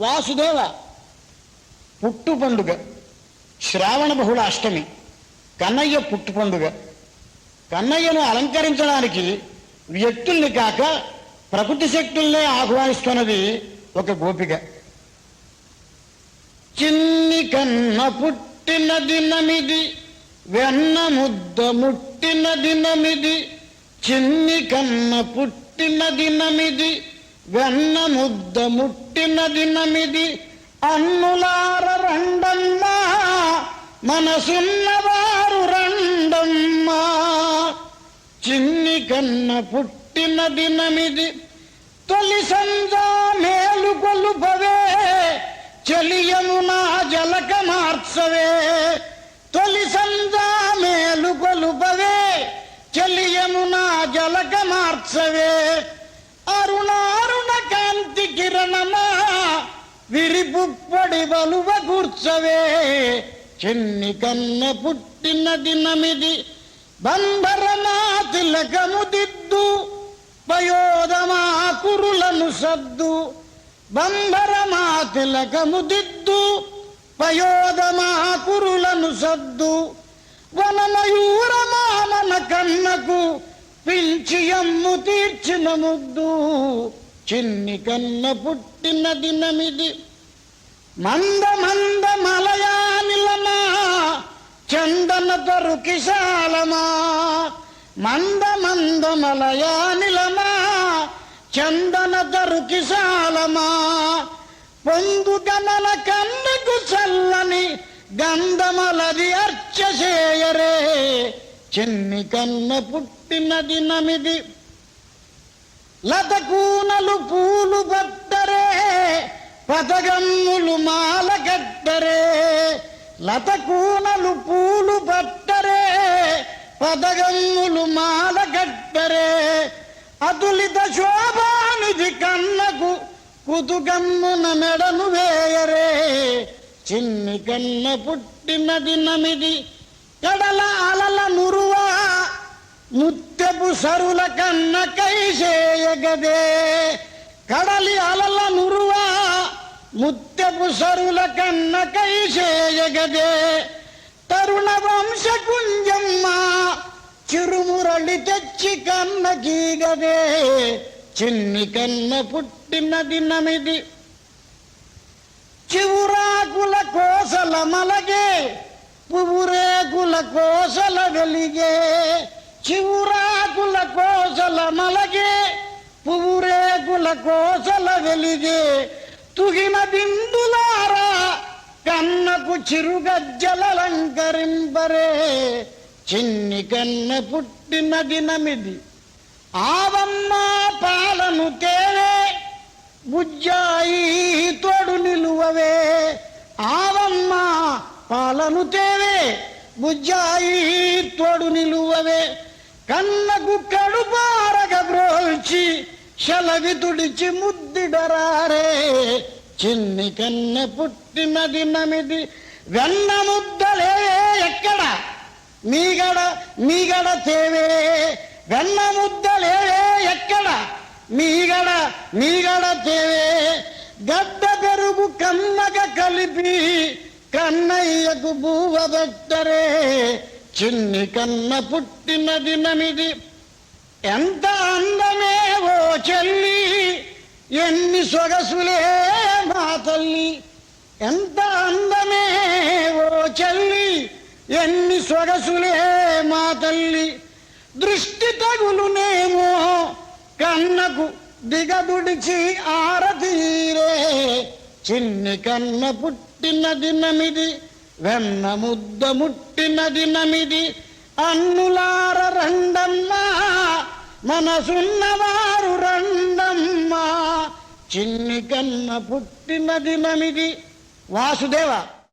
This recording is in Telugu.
వాసుదేవ పుట్టు పండుగ, శ్రావణ బహుళ అష్టమి, కన్నయ్య పుట్టు పండుగ. కన్నయ్యను అలంకరించడానికి వ్యక్తుల్ని కాక ప్రకృతి శక్తుల్నే ఆహ్వానిస్తున్నది ఒక గోపిక. చిన్ని కన్న పుట్టిన దినమిది, వెన్న ముద్ద ముట్టిన దినమిది. చిన్ని కన్న పుట్టిన దినమిది, వెన్న ముద్ద ముట్టిన దినమిది. అన్నులార రండమ్మా, మనసున్నవారు రండమ్మా. చిన్ని కన్న పుట్టిన దినమిది, తొలి సంజా మేలు కొలుపవే, చెలియమునా జలక మార్చవే. తొలి సంజా మేలు కొలుపవే, చెలియమునా జలక మార్చవే. అరుణారుణ కాంతి కిరణమా, విరిపుప్పడి బలువ కూర్చవే. చిన్ని కన్న పుట్టిన దినమిది, బంధరమా తిలకము దిద్దు, పయోదమా కురులను సద్దు. బంధరమా తిలకము దిద్దు, పయోదమా కురులను సద్దు. వనమయూరమా మన కన్నకు, పిల్చియమ్ము తీర్చిన ముద్దు. చిన్ని కన్న పుట్టిన దినమిది, మంద మంద మలయానిలమా, చందన తరు కిశాలమా. మంద మంద మలయానిలమా, చందన తరు కిశాలమా. పొందు గణన కన్నకు చల్లని, గంధమలది అర్చసేయరే. చిన్ని కన్న పుట్టిన దినమిది, లతకూనలు పూలు పట్టరే, పతగమ్ములు మాల కట్టరే. లతకూనలు పూలు పట్టరే, పతగమ్ములు మాల కట్టరే. అతులిత శోభానిధి కన్నకు, కుతుకమ్మున మెడను వేయరే. చిన్ని కన్న పుట్టిన దినమిది, కడల అలల నురువా, ముత్యపు సరుల కన్న కైసేయగదే. కడలి అలల నురువా, ముత్యపు సరుల కన్న కైసేయగదే. తరుణ వంశ కుంజమ్మ, చిరుమురళి తెచ్చి కన్న గీగదే. చిన్ని కన్న పుట్టిన దినమిది, చివురాకుల కోసల మలగే, పువ్వురేకుల కోసల వెలిగే. చివురాకుల కోసల మలగే, పువ్వురేకుల కోసల వెలిగే. తుగిన బిందులారా, కన్నకు చిరుగజ్జలంకరింపరే. చిన్ని కన్న పుట్టిన దినమిది, ఆవమ్మ పాలను తేవే, బుజ్జాయి తోడు నిలువవే. ఆవమ్మ పాలను తేవే, బుజ్జాయి తోడు నిలువవే. కన్నకు కడుపారగ బ్రోల్చి, శలవి తుడిచి ముద్దిడరారే. చిన్ని కన్న పుట్టిన దినమిది, వెన్న ముద్దలే ఎక్కడ, మీగడ మీగడ తేవే. వెన్న ముద్దలే ఎక్కడ, మీగడ మీగడ తేవే. గడ్డ పెరుగు కన్నగ కలిపి, కన్నయ్యకు బూవ పెట్టరే. చిన్ని కన్న పుట్టిన దినమిది, ఎంత అందమే ఓ చెల్లి, ఎన్ని సొగసులే మా తల్లి. ఎంత అందమే ఓ చెల్లి, ఎన్ని సొగసులే మా తల్లి. దృష్టి తగులునేమో కన్నకు, దిగదుడిచి ఆరతీరే. చిన్ని కన్న పుట్టిన దినమిది, వెన్న ముద్ద ముట్టిన దినమిది. అన్నులార రండమ్మా, మనసున్నవారు రండమ్మా. చిన్ని కన్న పుట్టిన దినమిది. వాసుదేవ.